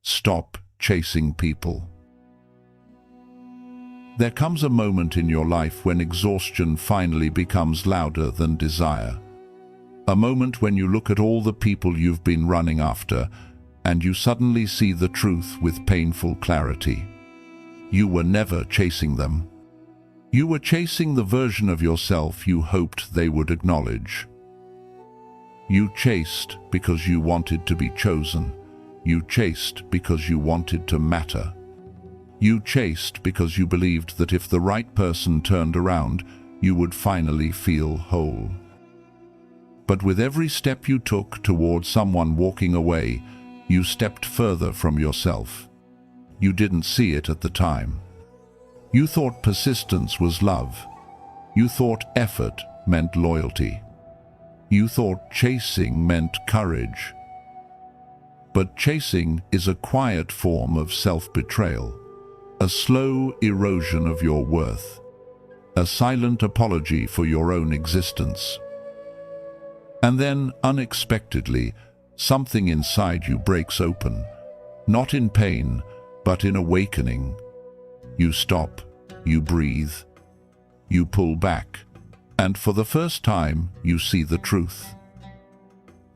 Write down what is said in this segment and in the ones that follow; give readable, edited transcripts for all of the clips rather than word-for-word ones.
Stop chasing people. There comes a moment in your life when exhaustion finally becomes louder than desire. A moment when you look at all the people you've been running after, and you suddenly see the truth with painful clarity. You were never chasing them. You were chasing the version of yourself you hoped they would acknowledge. You chased because you wanted to be chosen. You chased because you wanted to matter. You chased because you believed that if the right person turned around, you would finally feel whole. But with every step you took toward someone walking away, you stepped further from yourself. You didn't see it at the time. You thought persistence was love. You thought effort meant loyalty. You thought chasing meant courage. But chasing is a quiet form of self-betrayal, a slow erosion of your worth, a silent apology for your own existence. And then, unexpectedly, something inside you breaks open, not in pain, but in awakening. You stop, you breathe, you pull back, and for the first time, you see the truth.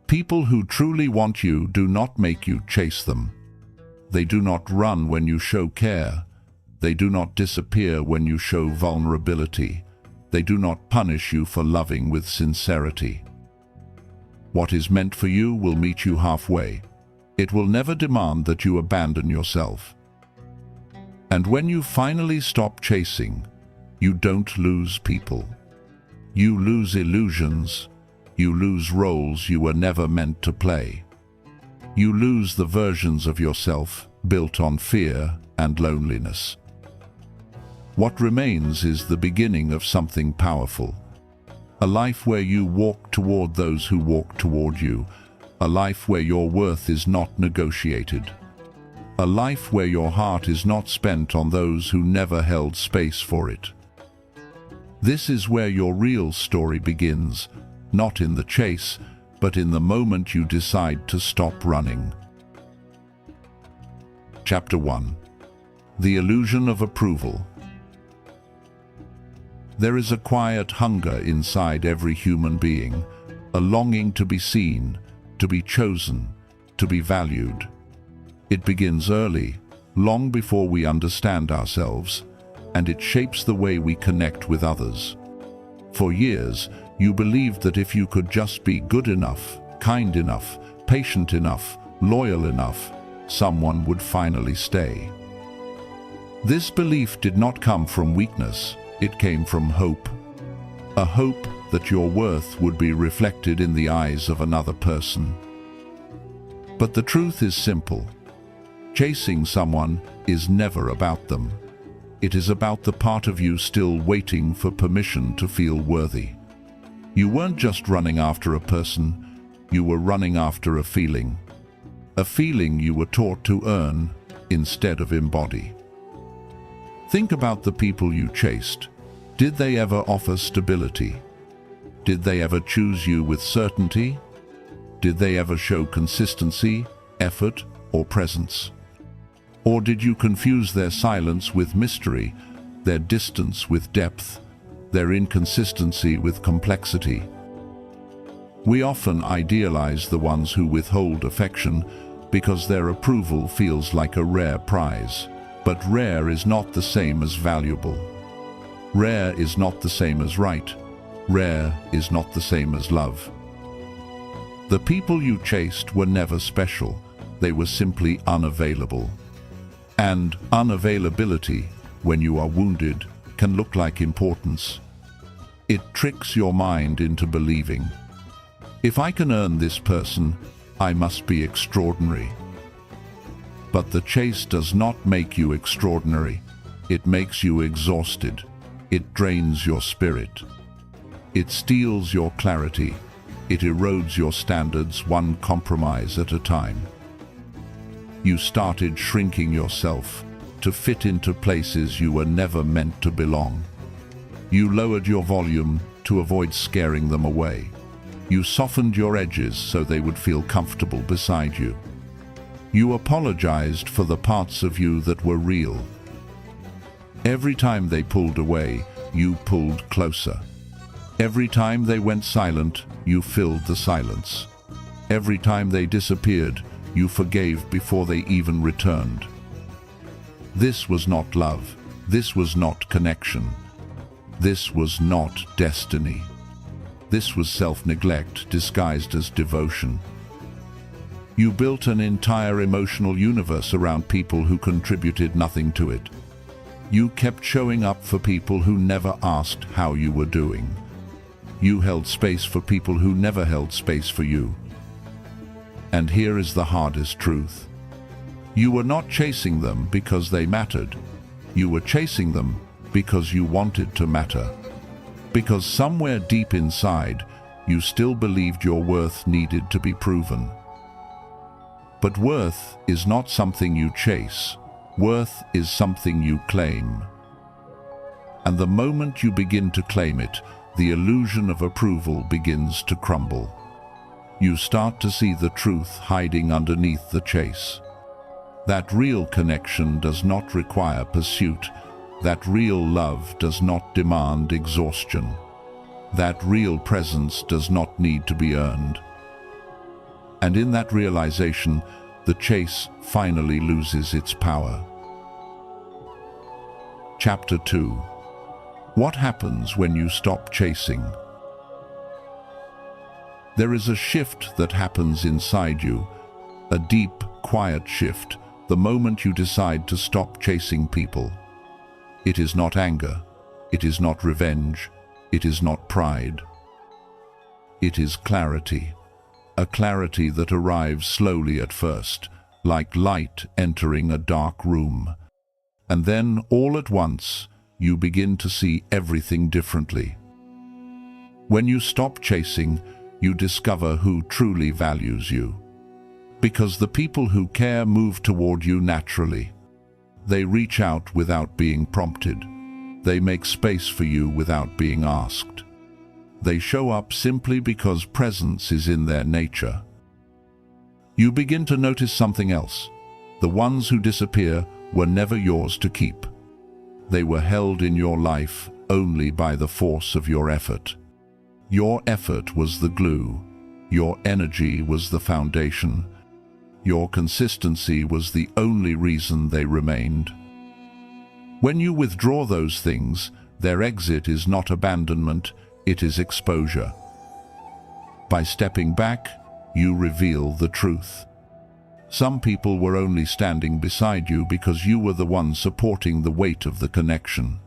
People who truly want you do not make you chase them. They do not run when you show care. They do not disappear when you show vulnerability. They do not punish you for loving with sincerity. What is meant for you will meet you halfway. It will never demand that you abandon yourself. And when you finally stop chasing, you don't lose people. You lose illusions. You lose roles you were never meant to play. You lose the versions of yourself built on fear and loneliness. What remains is the beginning of something powerful. A life where you walk toward those who walk toward you. A life where your worth is not negotiated. A life where your heart is not spent on those who never held space for it. This is where your real story begins, not in the chase, but in the moment you decide to stop running. Chapter 1. The Illusion of Approval. There is a quiet hunger inside every human being, a longing to be seen, to be chosen, to be valued. It begins early, long before we understand ourselves, and it shapes the way we connect with others. For years, you believed that if you could just be good enough, kind enough, patient enough, loyal enough, someone would finally stay. This belief did not come from weakness, it came from hope. A hope that your worth would be reflected in the eyes of another person. But the truth is simple. Chasing someone is never about them. It is about the part of you still waiting for permission to feel worthy. You weren't just running after a person, you were running after a feeling you were taught to earn instead of embody. Think about the people you chased. Did they ever offer stability? Did they ever choose you with certainty? Did they ever show consistency, effort, or presence? Or did you confuse their silence with mystery, their distance with depth, their inconsistency with complexity? We often idealize the ones who withhold affection because their approval feels like a rare prize. But rare is not the same as valuable. Rare is not the same as right. Rare is not the same as love. The people you chased were never special. They were simply unavailable. And unavailability, when you are wounded, can look like importance. It tricks your mind into believing, if I can earn this person, I must be extraordinary. But the chase does not make you extraordinary. It makes you exhausted. It drains your spirit. It steals your clarity. It erodes your standards one compromise at a time. You started shrinking yourself to fit into places you were never meant to belong. You lowered your volume to avoid scaring them away. You softened your edges so they would feel comfortable beside you. You apologized for the parts of you that were real. Every time they pulled away, you pulled closer. Every time they went silent, you filled the silence. Every time they disappeared, you forgave before they even returned. This was not love. This was not connection. This was not destiny. This was self-neglect disguised as devotion. You built an entire emotional universe around people who contributed nothing to it. You kept showing up for people who never asked how you were doing. You held space for people who never held space for you. And here is the hardest truth. You were not chasing them because they mattered. You were chasing them because you wanted to matter. Because somewhere deep inside, you still believed your worth needed to be proven. But worth is not something you chase. Worth is something you claim. And the moment you begin to claim it, the illusion of approval begins to crumble. You start to see the truth hiding underneath the chase. That real connection does not require pursuit. That real love does not demand exhaustion. That real presence does not need to be earned. And in that realization, the chase finally loses its power. Chapter 2. What happens when you stop chasing? There is a shift that happens inside you, a deep, quiet shift, the moment you decide to stop chasing people. It is not anger, it is not revenge, it is not pride. It is clarity, a clarity that arrives slowly at first, like light entering a dark room. And then, all at once, you begin to see everything differently. When you stop chasing, you discover who truly values you. Because the people who care move toward you naturally. They reach out without being prompted. They make space for you without being asked. They show up simply because presence is in their nature. You begin to notice something else. The ones who disappear were never yours to keep. They were held in your life only by the force of your effort. Your effort was the glue. Your energy was the foundation. Your consistency was the only reason they remained. When you withdraw those things, their exit is not abandonment, it is exposure. By stepping back, you reveal the truth. Some people were only standing beside you because you were the one supporting the weight of the connection.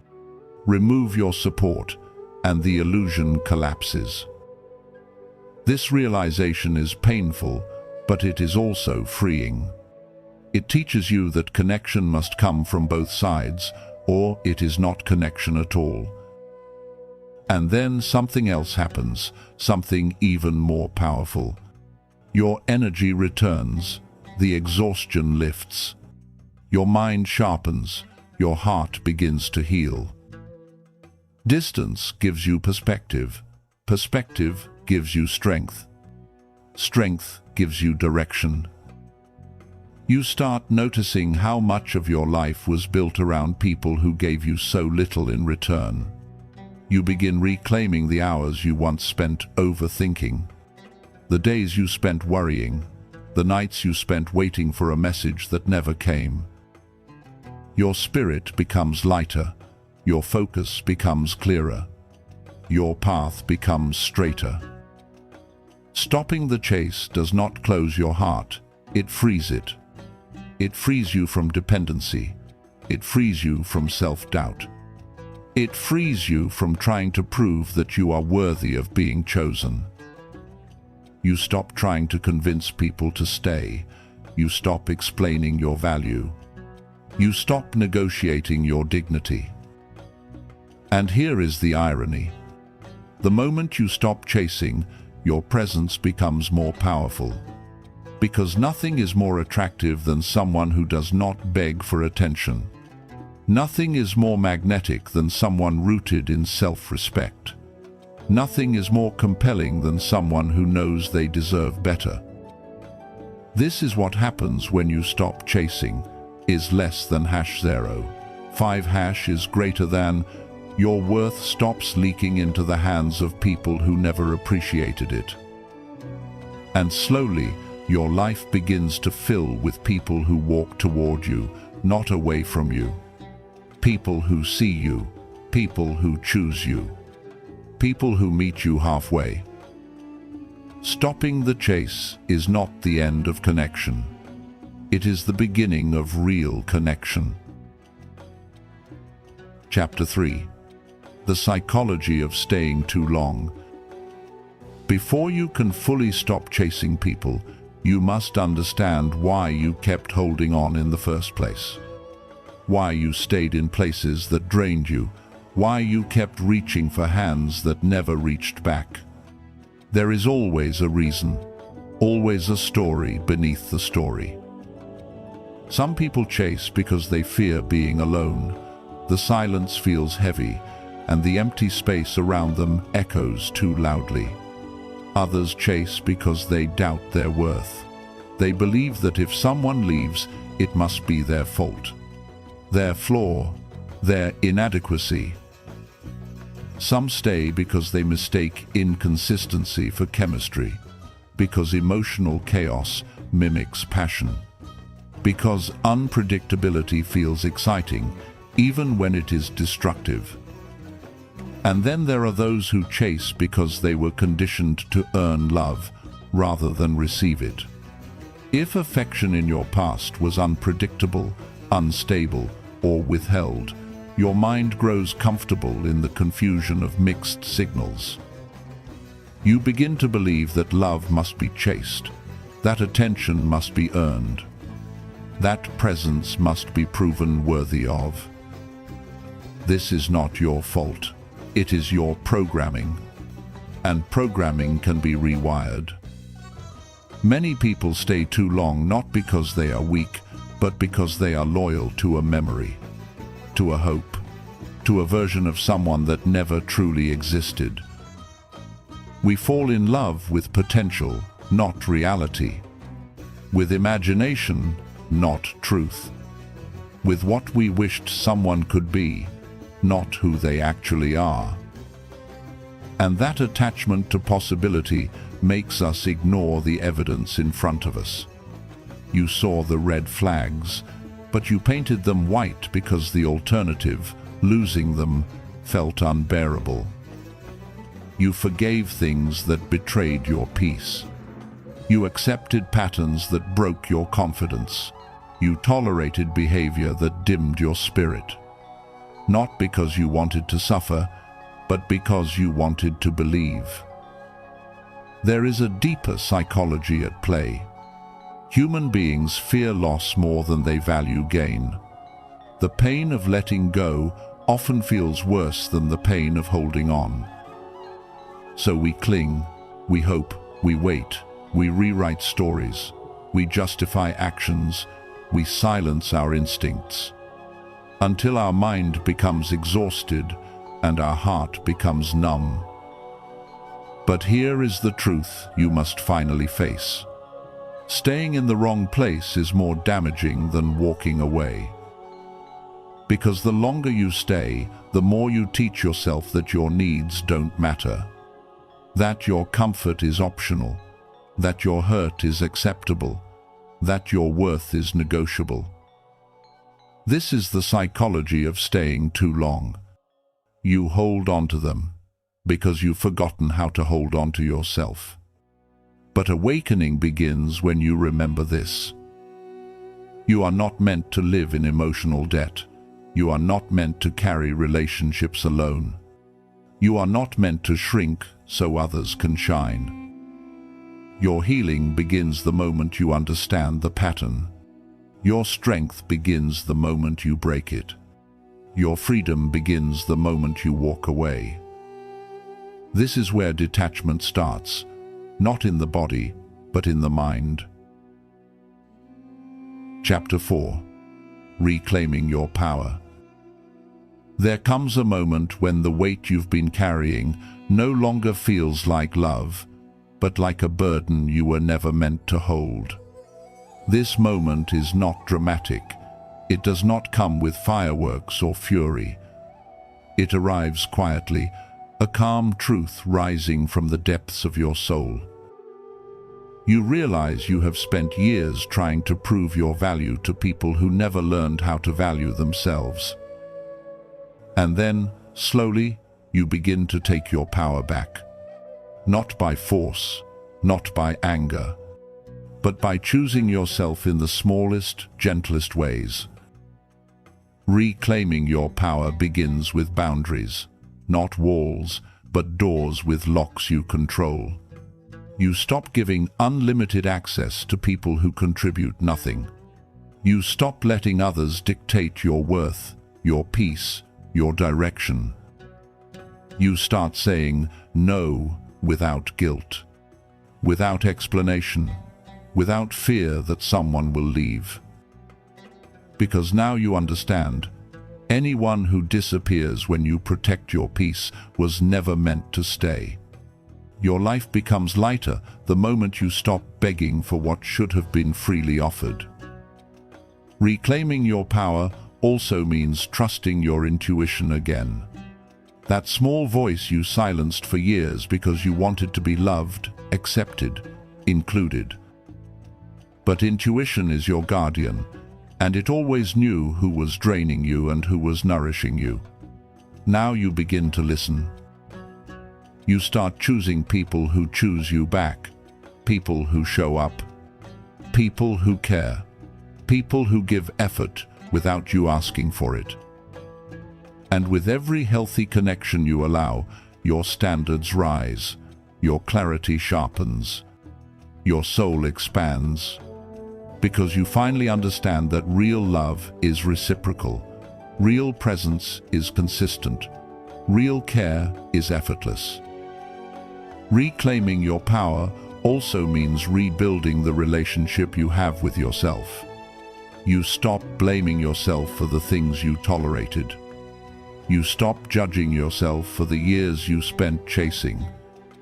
Remove your support, and the illusion collapses. This realization is painful, but it is also freeing. It teaches you that connection must come from both sides, or it is not connection at all. And then something else happens, something even more powerful. Your energy returns, the exhaustion lifts. Your mind sharpens, your heart begins to heal. Distance gives you perspective. Perspective gives you strength. Strength gives you direction. You start noticing how much of your life was built around people who gave you so little in return. You begin reclaiming the hours you once spent overthinking, the days you spent worrying, the nights you spent waiting for a message that never came. Your spirit becomes lighter. Your focus becomes clearer. Your path becomes straighter. Stopping the chase does not close your heart, it frees it. It frees you from dependency. It frees you from self-doubt. It frees you from trying to prove that you are worthy of being chosen. You stop trying to convince people to stay. You stop explaining your value. You stop negotiating your dignity. And here is the irony. The moment you stop chasing, your presence becomes more powerful. Because nothing is more attractive than someone who does not beg for attention. Nothing is more magnetic than someone rooted in self-respect. Nothing is more compelling than someone who knows they deserve better. This is what happens when you stop chasing. Is less than #0. 5# is greater than. Your worth stops leaking into the hands of people who never appreciated it. And slowly, your life begins to fill with people who walk toward you, not away from you. People who see you, people who choose you, people who meet you halfway. Stopping the chase is not the end of connection. It is the beginning of real connection. Chapter 3. The psychology of staying too long. Before you can fully stop chasing people, you must understand why you kept holding on in the first place. Why you stayed in places that drained you. Why you kept reaching for hands that never reached back. There is always a reason, always a story beneath the story. Some people chase because they fear being alone. The silence feels heavy, and the empty space around them echoes too loudly. Others chase because they doubt their worth. They believe that if someone leaves, it must be their fault, their flaw, their inadequacy. Some stay because they mistake inconsistency for chemistry, because emotional chaos mimics passion, because unpredictability feels exciting, even when it is destructive. And then there are those who chase because they were conditioned to earn love rather than receive it. If affection in your past was unpredictable, unstable, or withheld, your mind grows comfortable in the confusion of mixed signals. You begin to believe that love must be chased, that attention must be earned, that presence must be proven worthy of. This is not your fault. It is your programming, and programming can be rewired. Many people stay too long not because they are weak, but because they are loyal to a memory, to a hope, to a version of someone that never truly existed. We fall in love with potential, not reality, with imagination, not truth, with what we wished someone could be, not who they actually are. And that attachment to possibility makes us ignore the evidence in front of us. You saw the red flags, but you painted them white because the alternative, losing them, felt unbearable. You forgave things that betrayed your peace. You accepted patterns that broke your confidence. You tolerated behavior that dimmed your spirit. Not because you wanted to suffer, but because you wanted to believe. There is a deeper psychology at play. Human beings fear loss more than they value gain. The pain of letting go often feels worse than the pain of holding on. So we cling, we hope, we wait, we rewrite stories, we justify actions, we silence our instincts, until our mind becomes exhausted and our heart becomes numb. But here is the truth you must finally face. Staying in the wrong place is more damaging than walking away. Because the longer you stay, the more you teach yourself that your needs don't matter, that your comfort is optional, that your hurt is acceptable, that your worth is negotiable. This is the psychology of staying too long. You hold on to them because you've forgotten how to hold on to yourself. But awakening begins when you remember this. You are not meant to live in emotional debt. You are not meant to carry relationships alone. You are not meant to shrink so others can shine. Your healing begins the moment you understand the pattern. Your strength begins the moment you break it. Your freedom begins the moment you walk away. This is where detachment starts, not in the body, but in the mind. Chapter 4. Reclaiming your power. There comes a moment when the weight you've been carrying no longer feels like love, but like a burden you were never meant to hold. This moment is not dramatic. It does not come with fireworks or fury. It arrives quietly, a calm truth rising from the depths of your soul. You realize you have spent years trying to prove your value to people who never learned how to value themselves. And then, slowly, you begin to take your power back. Not by force, not by anger, but by choosing yourself in the smallest, gentlest ways. Reclaiming your power begins with boundaries, not walls, but doors with locks you control. You stop giving unlimited access to people who contribute nothing. You stop letting others dictate your worth, your peace, your direction. You start saying no without guilt, without explanation, without fear that someone will leave. Because now you understand, anyone who disappears when you protect your peace was never meant to stay. Your life becomes lighter the moment you stop begging for what should have been freely offered. Reclaiming your power also means trusting your intuition again. That small voice you silenced for years because you wanted to be loved, accepted, included. But intuition is your guardian, and it always knew who was draining you and who was nourishing you. Now you begin to listen. You start choosing people who choose you back, people who show up, people who care, people who give effort without you asking for it. And with every healthy connection you allow, your standards rise, your clarity sharpens, your soul expands, because you finally understand that real love is reciprocal, real presence is consistent, real care is effortless. Reclaiming your power also means rebuilding the relationship you have with yourself. You stop blaming yourself for the things you tolerated. You stop judging yourself for the years you spent chasing.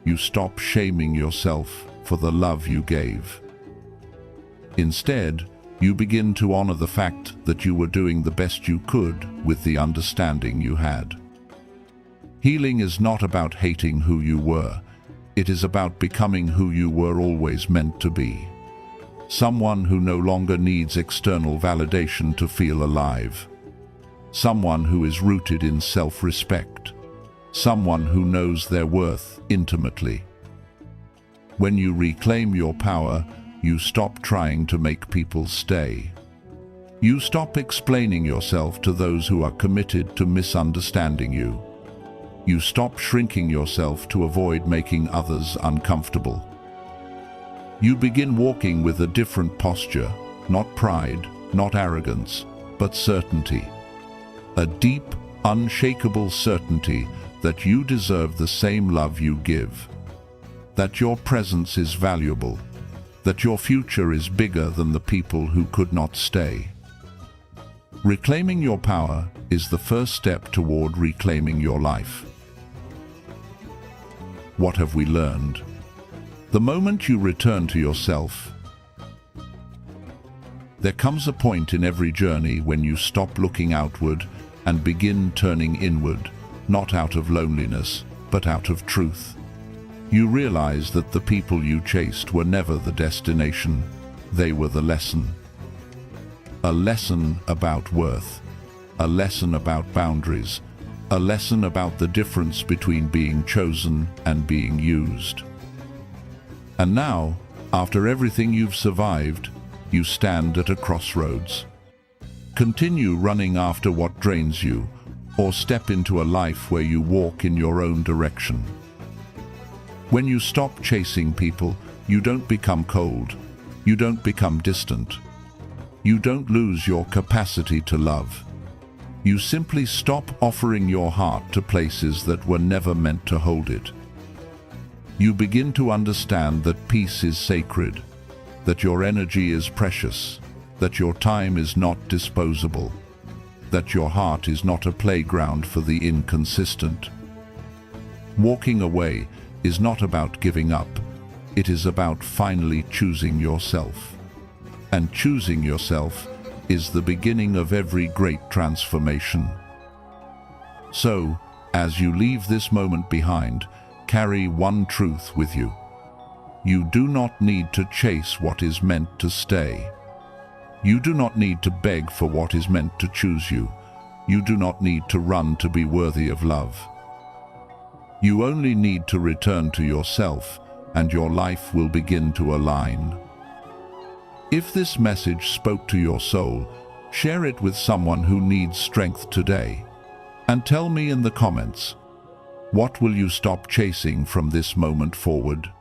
You stop shaming yourself for the love you gave. Instead, you begin to honor the fact that you were doing the best you could with the understanding you had. Healing is not about hating who you were. It is about becoming who you were always meant to be. Someone who no longer needs external validation to feel alive. Someone who is rooted in self-respect. Someone who knows their worth intimately. When you reclaim your power, you stop trying to make people stay. You stop explaining yourself to those who are committed to misunderstanding you. You stop shrinking yourself to avoid making others uncomfortable. You begin walking with a different posture, not pride, not arrogance, but certainty. A deep, unshakable certainty that you deserve the same love you give, that your presence is valuable, that your future is bigger than the people who could not stay. Reclaiming your power is the first step toward reclaiming your life. What have we learned? The moment you return to yourself, there comes a point in every journey when you stop looking outward and begin turning inward, not out of loneliness, but out of truth. You realize that the people you chased were never the destination, they were the lesson. A lesson about worth, a lesson about boundaries, a lesson about the difference between being chosen and being used. And now, after everything you've survived, you stand at a crossroads. Continue running after what drains you, or step into a life where you walk in your own direction. When you stop chasing people, you don't become cold. You don't become distant. You don't lose your capacity to love. You simply stop offering your heart to places that were never meant to hold it. You begin to understand that peace is sacred, that your energy is precious, that your time is not disposable, that your heart is not a playground for the inconsistent. Walking away is not about giving up, it is about finally choosing yourself. and choosing yourself is the beginning of every great transformation. So, as you leave this moment behind, carry one truth with you. You do not need to chase what is meant to stay. You do not need to beg for what is meant to choose you. You do not need to run to be worthy of love. You only need to return to yourself, and your life will begin to align. If this message spoke to your soul, share it with someone who needs strength today. And tell me in the comments, what will you stop chasing from this moment forward?